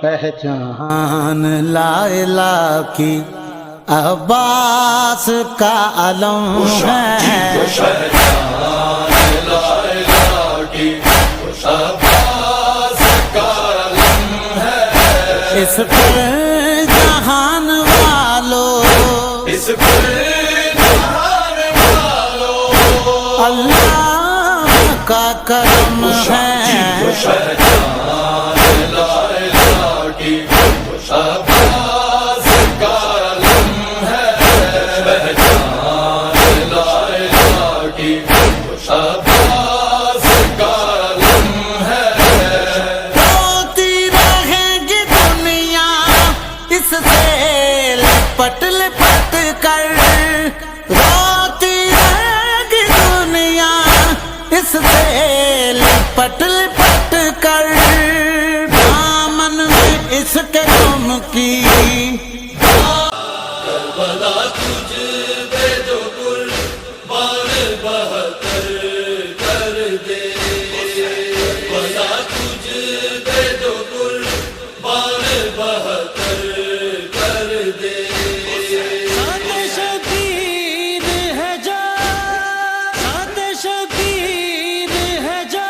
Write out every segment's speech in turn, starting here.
پہچان لا الہ کی عباس کا علم ہے، پہچان لا الہ کی عباس کا علم ہے، اس پر جہان والو، اس پر جہان والو اللہ کا کرم ہے۔ پہچان لا الہ کی عباس کا علم ہے، پہچان لا الہ کی عباس کا علم ہے۔ روتی رہے گی دنیا اس سے لپٹ لپٹ کر، روتی رہے گی دنیا اس سے لپٹ لپٹ کر، دامن میں اس کے غم کی کربلا تجھ پہ جو قربان بہتر کر دے، کربلا تجھ پہ جو قربان بہتر کر دے، سات شبیر ہے جا، سات شبیر ہے جا،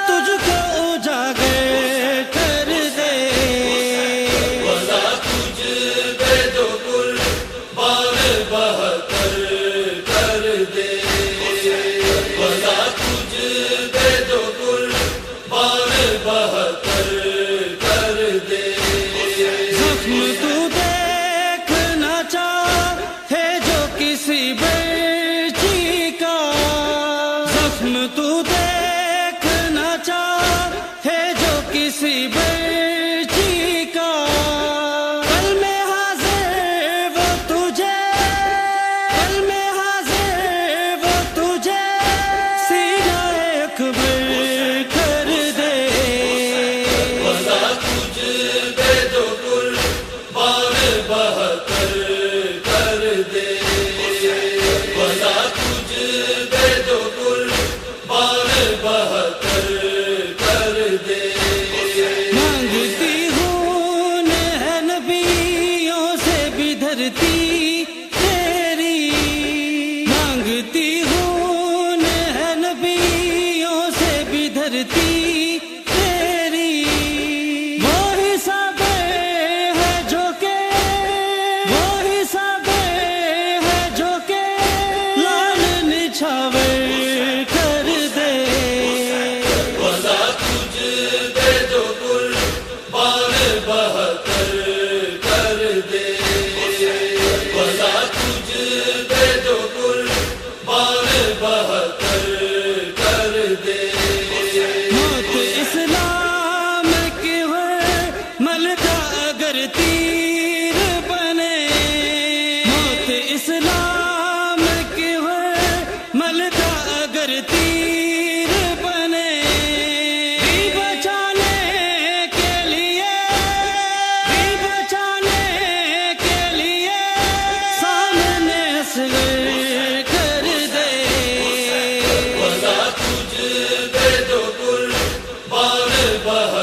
تجھ کو اجاگر کر دے، کربلا تجھ پہ جو قربان بہتر کر دے، کربلا تجھ پہ جو قربان بہتر کر دے، زخم تو دیکھنا چاہے جو کسی بچی کا، زخم تو دیکھنا چاہے جو کسی بچی کا، کل میں حاضر وہ تجھے، کل میں حاضر وہ تجھے سینہ اکبر کر دے، کربلا تجھ پہ جو قربان بہتر کر دے، کربلا تجھ پہ جو قربان بہتر کر دے، مانگتی ہوں ہے نبیوں سے بھی دھرتی تیری، مانگتی ہوں ہے نبیوں سے بھی دھرتی تیری، وہی سب ہے جو کہ، وہی سب ہے جو کہ لال نچھاور کر دے، کربلا تجھ پہ جو قربان بہتر کر دے، کربلا تجھ پہ جو قربان بہتر کر دے، موت اسلام کی مل کا اگر تیر بنے، موت اسلام کی مل کا اگر تیر بنے، بھی بچانے کے لیے، بھی بچانے کے لیے سامنے اصغر کر دے، کربلا تجھ پہ جو قربان بہتر